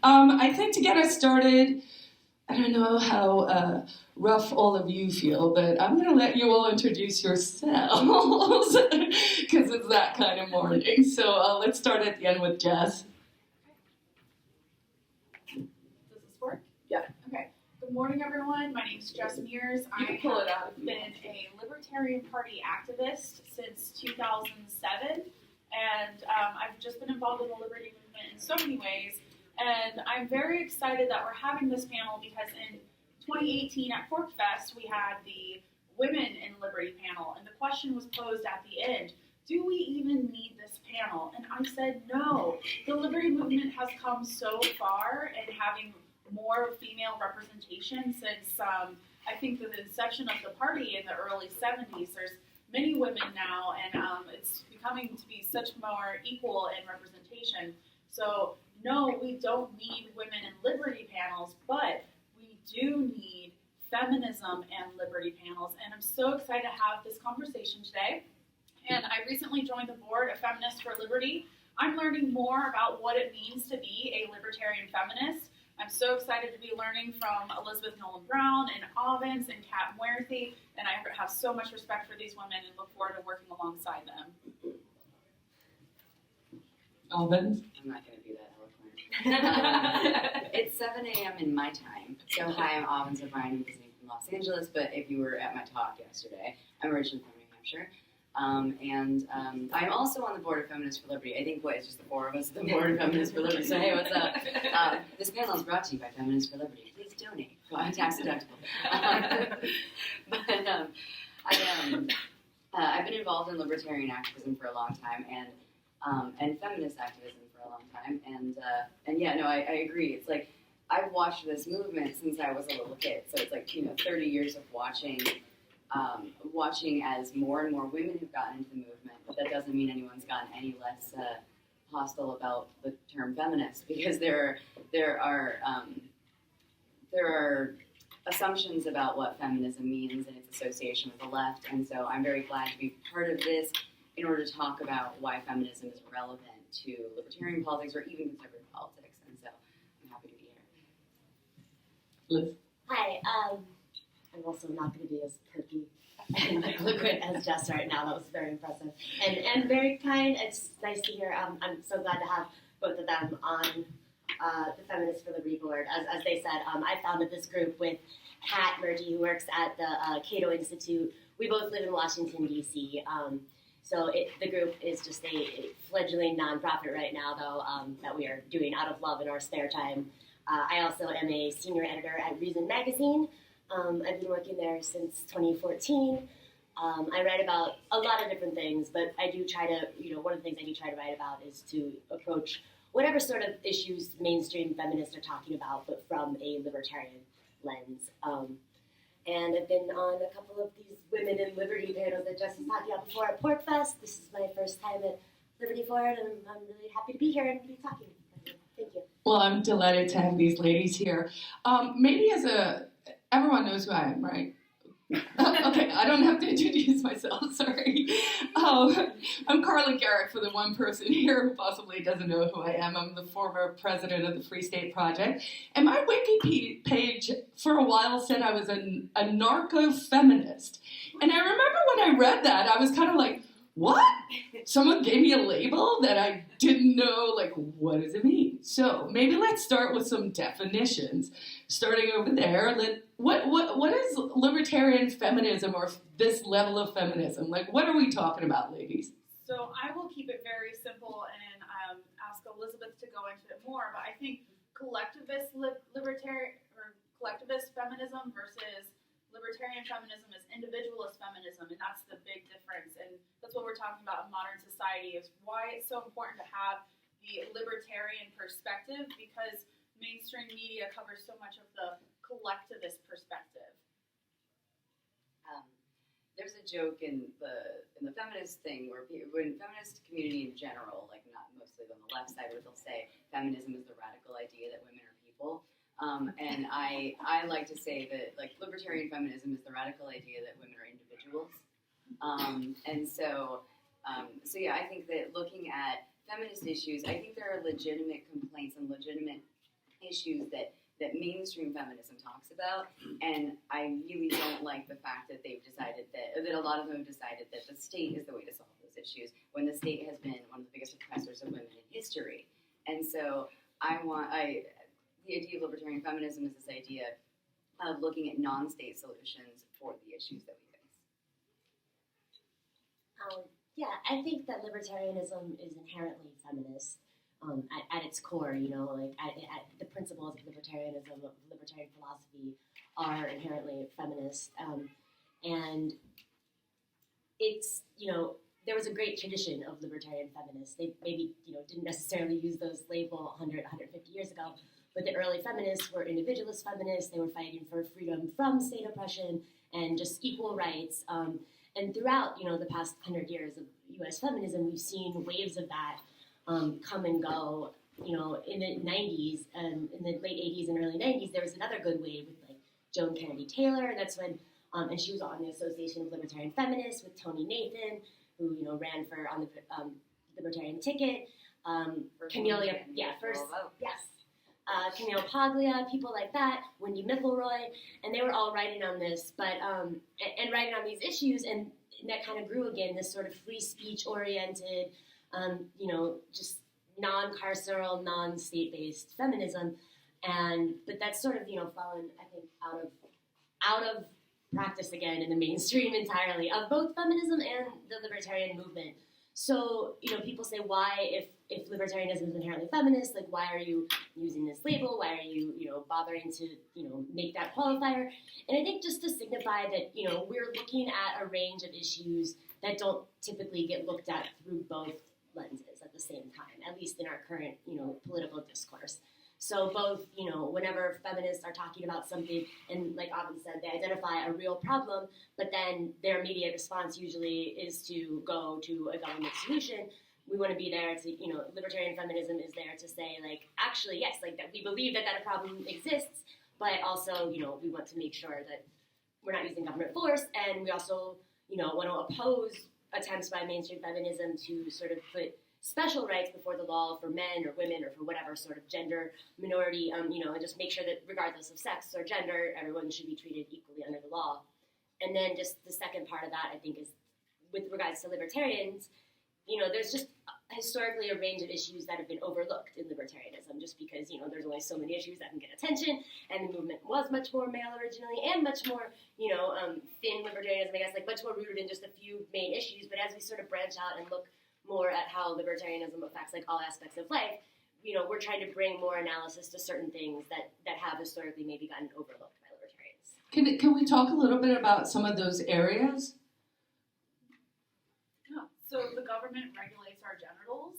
I think to get us started, I don't know how rough all of you feel, but I'm going to let you all introduce yourselves because it's that kind of morning. So let's start at the end with Jess. Does this work? Yeah. Okay. Good morning, everyone. My name is Jess Mears. I have been a Libertarian Party activist since 2007, and I've just been involved in the liberty movement in so many ways. And I'm very excited that we're having this panel because in 2018 at PorcFest, we had the Women in Liberty panel, and the question was posed at the end, do we even need this panel? And I said no. The liberty movement has come so far in having more female representation since I think the inception of the party in the early 70s. There's many women now, and it's becoming to be such more equal in representation. So no, we don't need women in liberty panels, but we do need feminism and liberty panels. And I'm so excited to have this conversation today. And I recently joined the board of Feminists for Liberty. I'm learning more about what it means to be a libertarian feminist. I'm so excited to be learning from Elizabeth Nolan Brown and Avens and Kat Muerthy, and I have so much respect for these women and look forward to working alongside them. Avens? I'm not going to do that eloquent. It's 7 a.m. in my time. So hi, I'm Avens O'Brien. I'm visiting from Los Angeles, but if you were at my talk yesterday, I'm originally from New Hampshire. I'm also on the board of Feminists for Liberty. I think, it's just the four of us, the board of Feminists for Liberty. So hey, what's up? This panel is brought to you by Feminists for Liberty. Please donate. Tax deductible. I've been involved in libertarian activism for a long time, and feminist activism for a long time, I agree. It's like I've watched this movement since I was a little kid, so it's like 30 years of watching as more and more women have gotten into the movement, but that doesn't mean anyone's gotten any less hostile about the term feminist, because there are assumptions about what feminism means and its association with the left, and so I'm very glad to be part of this in order to talk about why feminism is relevant to libertarian politics or even conservative politics, and so I'm happy to be here. Liz? Hi, I'm also not going to be as perky and eloquent as Jess right now. That was very impressive and very kind. It's nice to hear. I'm so glad to have both of them on the Feminists for Liberty board. As they said, I founded this group with Kat Muerthy, who works at the Cato Institute. We both live in Washington, D.C., so the group is just a fledgling nonprofit right now, though, that we are doing out of love in our spare time. I also am a senior editor at Reason Magazine. I've been working there since 2014. I write about a lot of different things, but I do try to, one of the things I do try to write about is to approach whatever sort of issues mainstream feminists are talking about, but from a libertarian lens. And I've been on a couple of these women in liberty panels that Jess was talking about before at PorcFest. This is my first time at Liberty Forward, and I'm really happy to be here and be talking. Thank you. Well, I'm delighted to have these ladies here. Everyone knows who I am, right? Okay, I don't have to introduce myself, sorry. I'm Carla Gericke, for the one person here who possibly doesn't know who I am. I'm the former president of the Free State Project. And my wiki page for a while said I was a narco-feminist. And I remember when I read that, I was kind of like, what? Someone gave me a label that I didn't know, what does it mean? So maybe let's start with some definitions. Starting over there, what is libertarian feminism, or this level of feminism? What are we talking about, ladies? So I will keep it very simple and ask Elizabeth to go into it more, but I think collectivist libertarian or collectivist feminism versus libertarian feminism is individualist feminism, and that's the big difference. And that's what we're talking about in modern society, is why it's so important to have the libertarian perspective, because mainstream media covers so much of the collectivist perspective. There's a joke in the feminist thing where in feminist community in general, not mostly on the left side, where they'll say feminism is the radical idea that women are people. And I like to say that libertarian feminism is the radical idea that women are individuals. I think that looking at feminist issues, I think there are legitimate complaints and legitimate issues that mainstream feminism talks about, and I really don't like the fact that they've decided that a lot of them have decided that the state is the way to solve those issues, when the state has been one of the biggest oppressors of women in history. And so the idea of libertarian feminism is this idea of looking at non-state solutions for the issues that we face. Yeah, I think that libertarianism is inherently feminist. At its core, like at the principles of libertarianism, of libertarian philosophy, are inherently feminist. And it's, there was a great tradition of libertarian feminists. They maybe, didn't necessarily use those label 100, 150 years ago, but the early feminists were individualist feminists. They were fighting for freedom from state oppression and just equal rights. And throughout, the past 100 years of U.S. feminism, we've seen waves of that come and go. In the 90s, in the late 80s and early 90s, there was another good wave with like Joan Kennedy Taylor, and that's when, and she was on the Association of Libertarian Feminists with Tony Nathan, who ran on the Libertarian ticket. Camille Paglia, people like that, Wendy Mickelroy, and they were all writing on this, but and writing on these issues, and that kind of grew again, this sort of free speech oriented, just non-carceral, non-state-based feminism, but that's sort of fallen, I think, out of practice again in the mainstream entirely of both feminism and the libertarian movement. So people say, why, if libertarianism is inherently feminist, like why are you using this label? Why are you bothering to make that qualifier? And I think just to signify that we're looking at a range of issues that don't typically get looked at through both lenses at the same time, at least in our current, political discourse. So both, whenever feminists are talking about something, and like Avens said, they identify a real problem, but then their immediate response usually is to go to a government solution. We want to be there to, libertarian feminism is there to say, like, actually, yes, like that we believe that a problem exists, but also, we want to make sure that we're not using government force, and we also, want to oppose attempts by mainstream feminism to sort of put special rights before the law for men or women or for whatever sort of gender minority, and just make sure that regardless of sex or gender, everyone should be treated equally under the law. And then just the second part of that, I think, is with regards to libertarians, there's just historically a range of issues that have been overlooked in libertarianism just because, there's only so many issues that can get attention, and the movement was much more male originally and much more, thin libertarianism, I guess, like much more rooted in just a few main issues. But as we sort of branch out and look more at how libertarianism affects like all aspects of life, we're trying to bring more analysis to certain things that have historically maybe gotten overlooked by libertarians. Can we talk a little bit about some of those areas? Yeah. So the government regulates our genitals,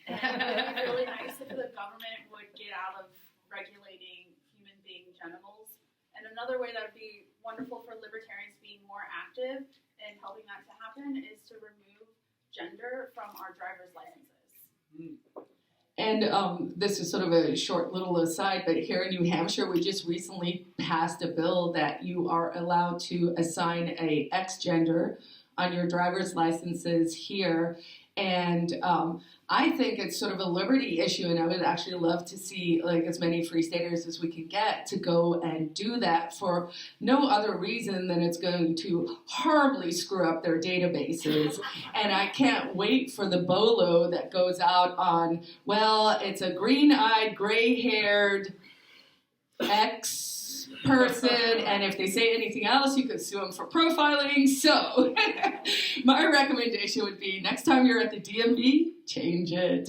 and it would be really nice if the government would get out of regulating human being genitals. And another way that would be wonderful for libertarians being more active in helping that to happen is to remove gender from our driver's licenses. And this is sort of a short little aside, but here in New Hampshire, we just recently passed a bill that you are allowed to assign a X gender on your driver's licenses here. And I think it's sort of a liberty issue, and I would actually love to see like as many free staters as we can get to go and do that for no other reason than it's going to horribly screw up their databases. And I can't wait for the bolo that goes out on, well, it's a green-eyed, gray-haired X person, and if they say anything else, you could sue them for profiling. So my recommendation would be next time you're at the DMV, change it.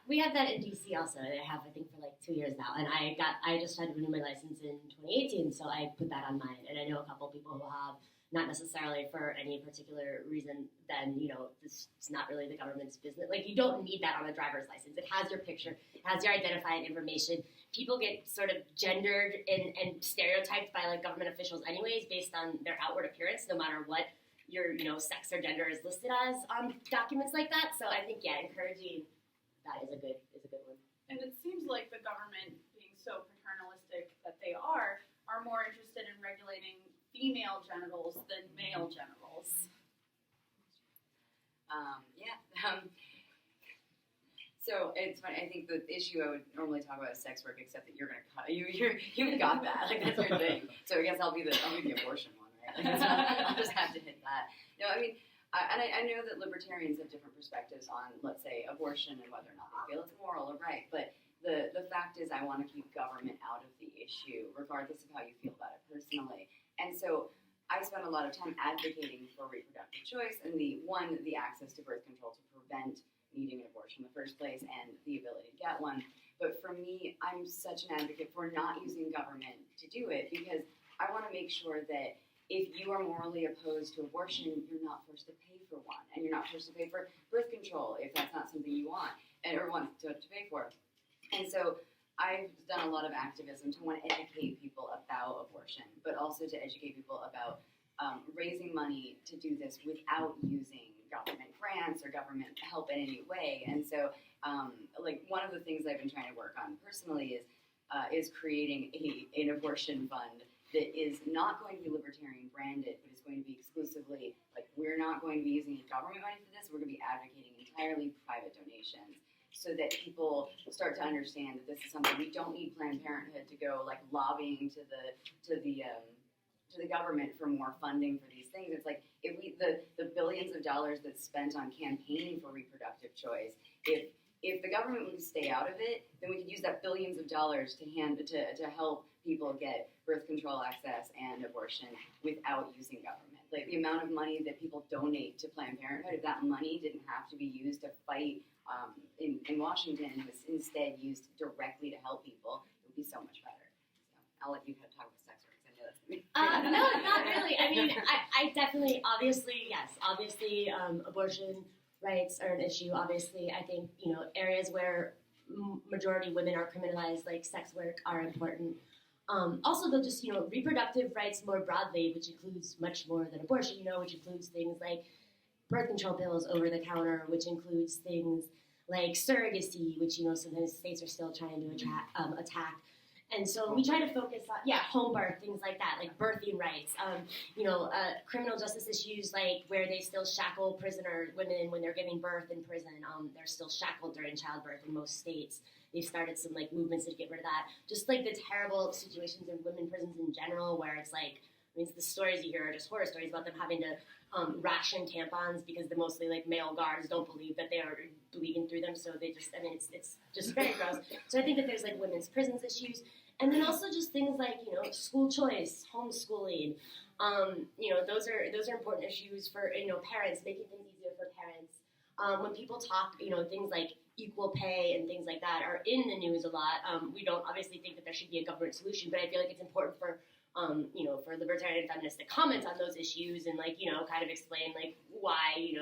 We have that in DC also. I have, I think, for like 2 years now, and I just tried to renew my license in 2018, so I put that on mine. And I know a couple people who have, not necessarily for any particular reason, then, this is not really the government's business. Like, you don't need that on a driver's license. It has your picture, it has your identifying information. People get sort of gendered and stereotyped by, like, government officials anyways based on their outward appearance, no matter what your, sex or gender is listed as on documents like that. So I think, yeah, encouraging that is a good one. And it seems like the government, being so paternalistic that they are more interested in regulating female genitals than male genitals. So So it's funny. I think the issue I would normally talk about is sex work, except that you're gonna cut. You've got that. Like that's your thing. So I guess I'll be the abortion one, right? Like, I'll just have to hit that. No, I mean, I know that libertarians have different perspectives on, let's say, abortion and whether or not they feel it's moral or right. But the fact is, I want to keep government out of the issue, regardless of how you feel about it personally. And so I spend a lot of time advocating for reproductive choice and the access to birth control to prevent needing an abortion in the first place and the ability to get one. But for me, I'm such an advocate for not using government to do it because I want to make sure that if you are morally opposed to abortion, you're not forced to pay for one. And you're not forced to pay for birth control if that's not something you want or want to pay for. And so I've done a lot of activism to want to educate people about abortion, but also to educate people about raising money to do this without using government grants or government help in any way. And so, like one of the things I've been trying to work on personally is creating an abortion fund that is not going to be libertarian branded, but is going to be exclusively like we're not going to be using government money for this. We're going to be advocating entirely private donations, so that people start to understand that this is something we don't need Planned Parenthood to go like lobbying to the government for more funding for these things. It's like if the billions of dollars that's spent on campaigning for reproductive choice, if the government would stay out of it, then we could use that billions of dollars to help people get birth control access and abortion without using government. Like the amount of money that people donate to Planned Parenthood, if that money didn't have to be used to fight in Washington and was instead used directly to help people, it would be so much better. So I'll let you talk about sex work. No, not really. I mean, I definitely, obviously, abortion rights are an issue. Obviously, I think, areas where majority women are criminalized, like sex work, are important. Also, though, just, reproductive rights more broadly, which includes much more than abortion, which includes things like birth control pills over the counter, which includes things like surrogacy, which, sometimes states are still trying to attack. And so we try to focus on, home birth, things like that, like birthing rights, criminal justice issues like where they still shackle women when they're giving birth in prison. They're still shackled during childbirth in most states. They've started some like movements to get rid of that. Just like the terrible situations in women prisons in general, where it's like, the stories you hear are just horror stories about them having to ration tampons because the mostly like male guards don't believe that they are bleeding through them. So they just, it's just very gross. So I think that there's like women's prisons issues. And then also just things like, school choice, homeschooling. Those are important issues for, parents, making things easier for parents. When people talk, things like equal pay and things like that are in the news a lot. We don't obviously think that there should be a government solution, but I feel like it's important for libertarian feminists to comment on those issues and kind of explain why,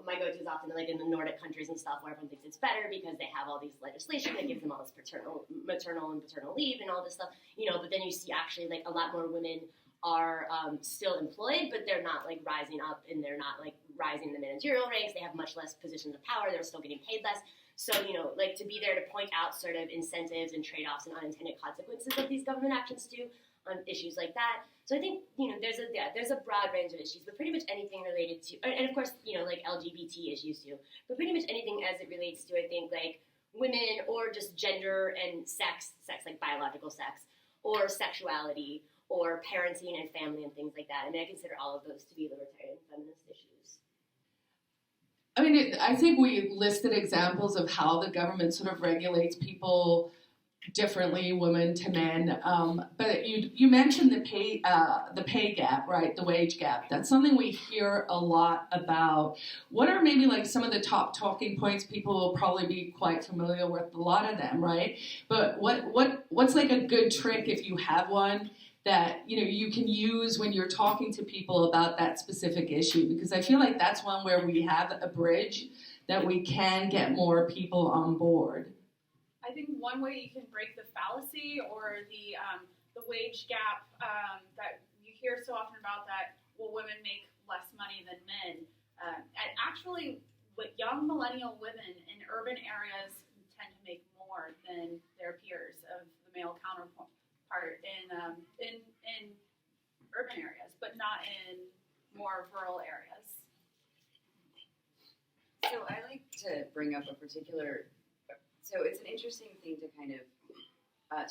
my go-to is often in the Nordic countries and stuff where everyone thinks it's better because they have all these legislation that gives them all this maternal and paternal leave and all this stuff, but then you see actually a lot more women are still employed, but they're not rising up and they're not rising in the managerial ranks. They have much less positions of power. They're still getting paid less. So, to be there to point out sort of incentives and trade-offs and unintended consequences of these government actions too on issues like that. So I think, there's a broad range of issues, but pretty much anything related to, and of course, LGBT issues too, but pretty much anything as it relates to, I think, women or just gender and sex like biological sex, or sexuality, or parenting and family and things like that. I consider all of those to be libertarian feminist issues. I think we listed examples of how the government sort of regulates people differently, women to men. But you mentioned the pay gap, right? The wage gap. That's something we hear a lot about. What are maybe some of the top talking points? People will probably be quite familiar with a lot of them, right? But what's a good trick, if you have one, that you can use when you're talking to people about that specific issue? Because I feel like that's one where we have a bridge that we can get more people on board. I think one way you can break the fallacy or the wage gap that you hear so often about that, women make less money than men. Actually, young millennial women in urban areas tend to make more than their peers of the male counterpart in urban areas, but not in more rural areas. So I like to bring up a particular, so it's an interesting thing to kind of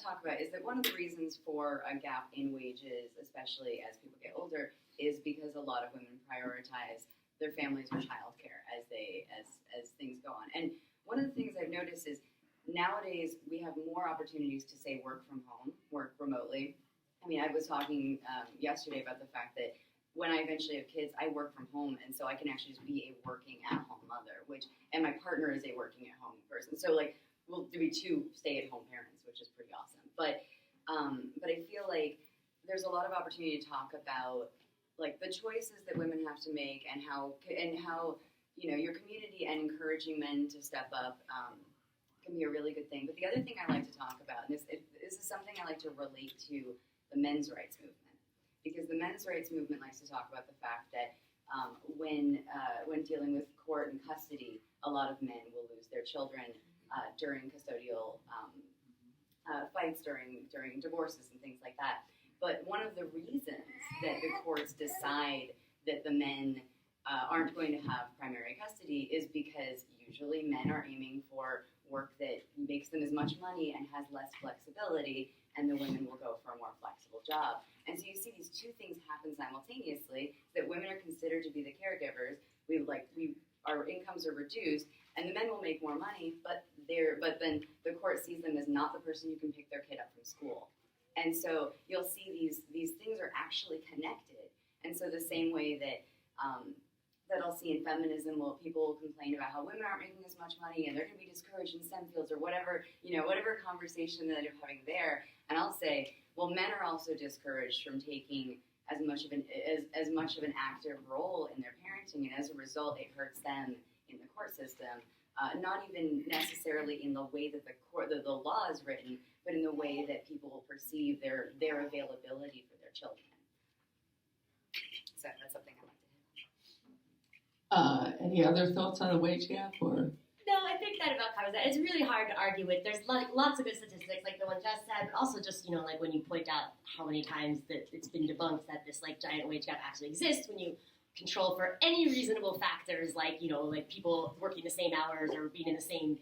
talk about, is that one of the reasons for a gap in wages, especially as people get older, is because a lot of women prioritize their families or childcare as things go on. And one of the things I've noticed is nowadays we have more opportunities to say work from home, work remotely. I mean, I was talking yesterday about the fact that when I eventually have kids, I work from home, and so I can actually just be a working at-home mother, and my partner is a working at-home person. So like, we'll be two stay-at-home parents, which is pretty awesome. But I feel like there's a lot of opportunity to talk about like the choices that women have to make, and how your community and encouraging men to step up can be a really good thing. But the other thing I like to talk about, and this is something I like to relate to the men's rights movement, because the men's rights movement likes to talk about the fact that when dealing with court and custody, a lot of men will lose their children during custodial fights, during divorces and things like that. But one of the reasons that the courts decide that the men aren't going to have primary custody is because usually men are aiming for work that makes them as much money and has less flexibility, and the women will go for a more flexible job. And so you see these two things happen simultaneously, that women are considered to be the caregivers, our incomes are reduced, and the men will make more money, but then the court sees them as not the person who can pick their kid up from school. And so you'll see these things are actually connected. And so the same way that I'll see in feminism, people will complain about how women aren't making as much money and they're going to be discouraged in STEM fields or whatever conversation that they're having there. And I'll say, well, men are also discouraged from taking as much of an active role in their parenting, and as a result, it hurts them in the court system. Not even necessarily in the way that the law is written, but in the way that people will perceive their availability for their children. So that's something I like to hit. Any other thoughts on the wage gap, or? No, I think that about covers that. It's really hard to argue with. There's lots of good statistics, like the one Jess said, but also just, like when you point out how many times that it's been debunked that this like giant wage gap actually exists, when you control for any reasonable factors, like people working the same hours or being in the same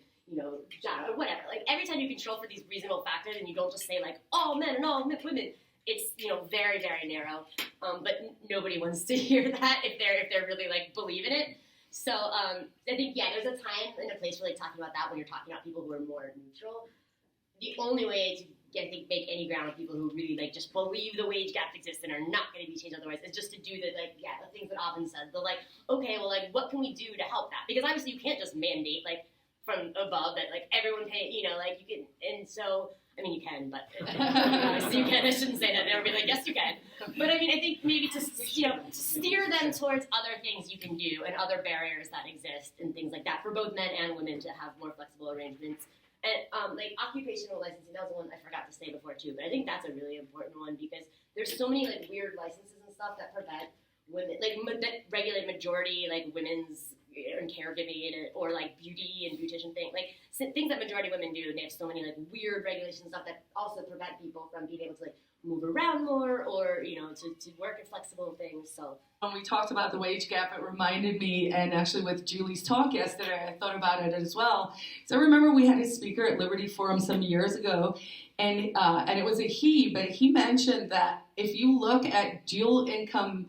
job or whatever. Like every time you control for these reasonable factors, and you don't just say like all men and all women, it's very, very narrow. But nobody wants to hear that if they're really like believe in it. So I think there's a time and a place for like talking about that when you're talking about people who are more neutral. The only way to make any ground with people who really like just believe the wage gap exists and are not going to be changed otherwise is just to do the things that Avens said. The okay, well what can we do to help that? Because obviously you can't just mandate from above that everyone pay you can, and so I mean you can, but obviously you can. I shouldn't say that. They'll be like, yes you can. But I mean I think maybe to steer them towards other things you can do and other barriers that exist and things like that for both men and women to have more flexible arrangements. And occupational licensing, that was one I forgot to say before too, but I think that's a really important one because there's so many weird licenses and stuff that prevent women, that regulate majority women's and caregiving or beauty and beautician things, things that majority women do, and they have so many weird regulations and stuff that also prevent people from being able to move around more or to work in flexible things. So when we talked about the wage gap, it reminded me, and actually with Julie's talk yesterday, I thought about it as well. So I remember we had a speaker at Liberty Forum some years ago, and it was a he, but he mentioned that if you look at dual income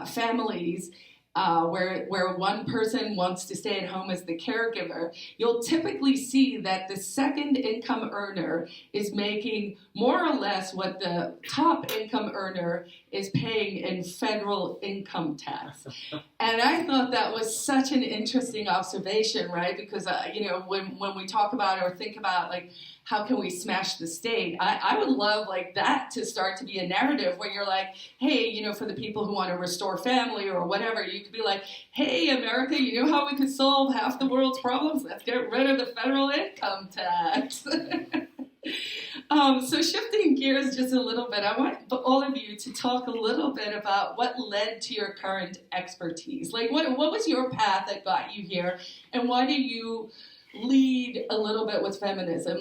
families, where one person wants to stay at home as the caregiver, you'll typically see that the second income earner is making more or less what the top income earner is paying in federal income tax. And I thought that was such an interesting observation, right? Because, when we talk about or think about, how can we smash the state? I would love that to start to be a narrative where you're like, hey, for the people who want to restore family or whatever, you could be like, hey, America, you know how we could solve half the world's problems? Let's get rid of the federal income tax. So shifting gears just a little bit, I want all of you to talk a little bit about what led to your current expertise. What was your path that got you here, and why do you lead a little bit with feminism?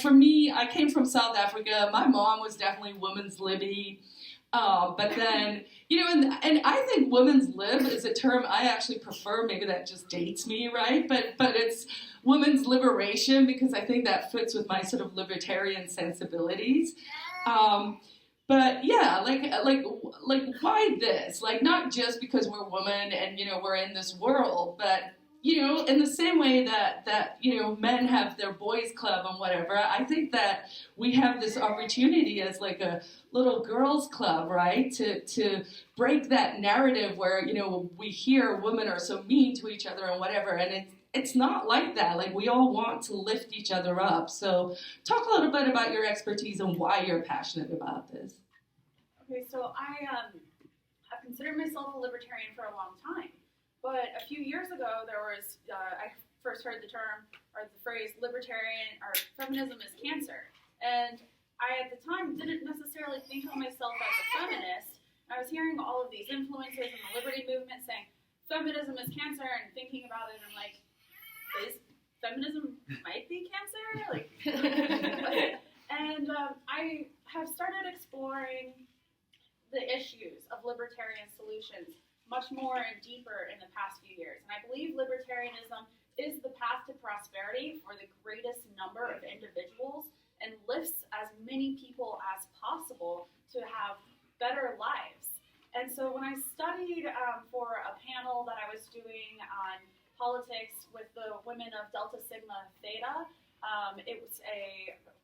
For me, I came from South Africa. My mom was definitely women's libby. But then, and I think women's lib is a term I actually prefer. Maybe that just dates me, right? But it's women's liberation because I think that fits with my sort of libertarian sensibilities. But yeah, like why this? Like not just because we're women and we're in this world, but in the same way that men have their boys club and whatever, I think that we have this opportunity as like a little girls club, right? To break that narrative where we hear women are so mean to each other and whatever, and it's not like that. Like we all want to lift each other up. So talk a little bit about your expertise and why you're passionate about this. Okay, so I've considered myself a libertarian for a long time. But a few years ago, there was, I first heard the term, or the phrase, libertarian, or feminism is cancer. And I, at the time, didn't necessarily think of myself as a feminist. I was hearing all of these influencers in the liberty movement saying, feminism is cancer, and thinking about it, I'm like, is feminism might be cancer? Like, and I have started exploring the issues of libertarian solutions much more and deeper in the past few years. And I believe libertarianism is the path to prosperity for the greatest number of individuals and lifts as many people as possible to have better lives. And so when I studied for a panel that I was doing on politics with the women of Delta Sigma Theta, it was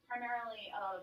primarily of